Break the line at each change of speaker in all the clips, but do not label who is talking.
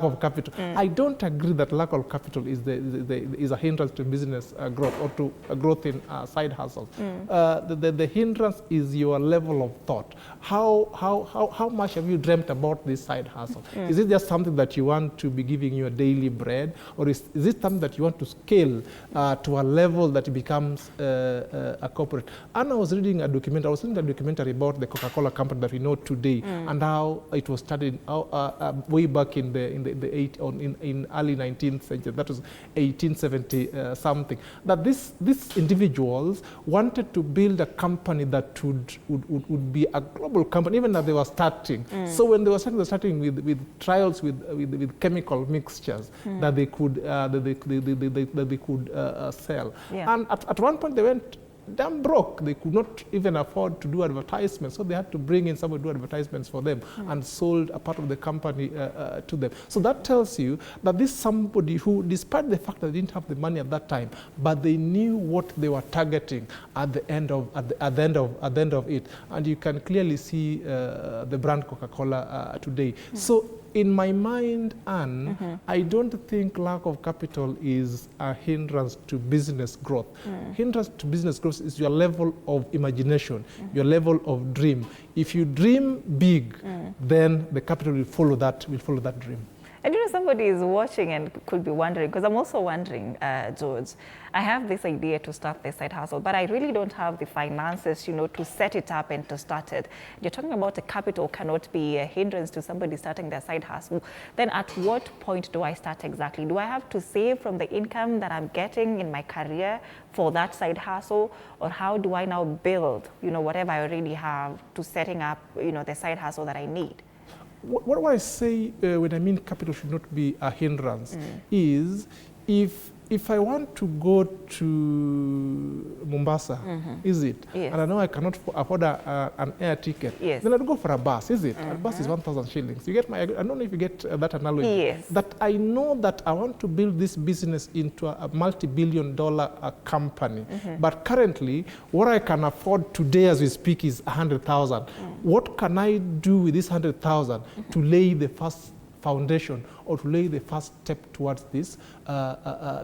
of capital. I don't agree that lack of capital is is a hindrance to business growth or to growth in side hustles. The hindrance is your level of thought. How much have you dreamt about this side hustle? Is it just something that you want to be giving your daily bread, or is it something that you want to scale to a level that it becomes a corporate? And I was reading a documentary about the Coca-Cola company that we know today, and how it was started way back in early 19th century. That was 1870 something. That these individuals wanted to build a company that would be a global company, even as they were starting. So when they were starting with trials with chemical mixtures that they could sell. Yeah. And at one point they went damn broke. They could not even afford to do advertisements, so they had to bring in someone to do advertisements for them and sold a part of the company to them. So that tells you that this somebody who, despite the fact that they didn't have the money at that time, but they knew what they were targeting at the end of it, and you can clearly see the brand Coca-Cola today. So in my mind, Anne, I don't think lack of capital is a hindrance to business growth. Hindrance to business growth is your level of imagination, your level of dream. If you dream big, then the capital will follow that dream.
And you know, somebody is watching and could be wondering, because I'm also wondering, George, I have this idea to start this side hustle, but I really don't have the finances, you know, to set it up and to start it. You're talking about a capital cannot be a hindrance to somebody starting their side hustle. Then at what point do I start exactly? Do I have to save from the income that I'm getting in my career for that side hustle? Or how do I now build, you know, whatever I already have to setting up, you know, the side hustle that I need?
What I say when I mean capital should not be a hindrance is if I want to go to Mombasa, is it? Yes. And I know I cannot afford an air ticket, yes, then I'd go for a bus, is it? A bus is 1,000 shillings. You get my, I don't know if you get that analogy.
Yes.
That I know that I want to build this business into a multi-billion-dollar company. But currently, what I can afford today as we speak is 100,000. What can I do with this 100,000 to lay the first foundation or to lay the first step towards this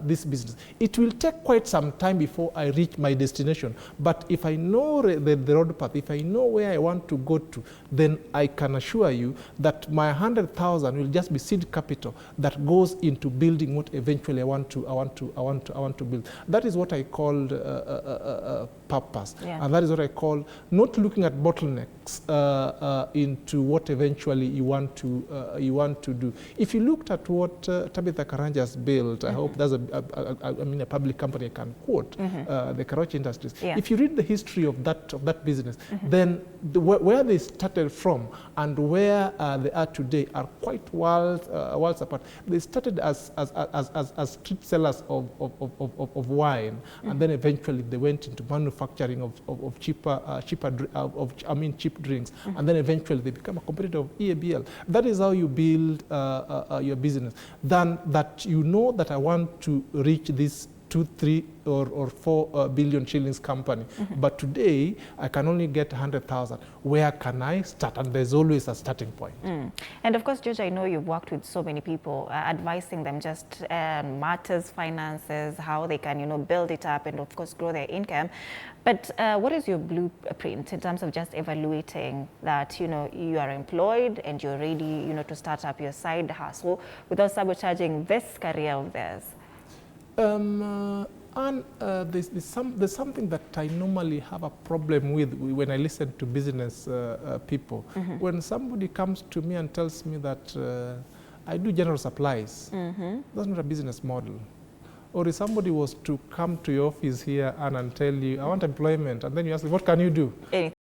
this business? It will take quite some time before I reach my destination, but if I know the road path, if I know where I want to go to, then I can assure you that my 100,000 will just be seed capital that goes into building what eventually I want to build. That is what I call purpose, and that is what I call not looking at bottlenecks into what eventually you want to do. If you looked at what Tabitha Karanja's built, I hope that's a public company I can quote, the Karochi Industries. If you read the history of that business, then where they started from and where they are today are quite worlds apart. They started as street sellers of wine, and then eventually they went into manufacturing of cheap drinks, and then eventually they become a competitor of EABL. That is how you build your business. Then that you know that I want to reach this 2, 3, or 4 billion shillings company, but today I can only get 100,000. Where can I start? And there's always a starting point.
And of course, George, I know you've worked with so many people, advising them just matters, finances, how they can, you know, build it up and of course grow their income. But what is your blueprint in terms of just evaluating that, you know, you are employed and you're ready, you know, to start up your side hustle without sabotaging this career of theirs? And there's something that I normally have a problem with when I listen to business people. When somebody comes to me and tells me that I do general supplies, that's not a business model. Or if somebody was to come to your office here and tell you, I want employment, and then you ask, what can you do?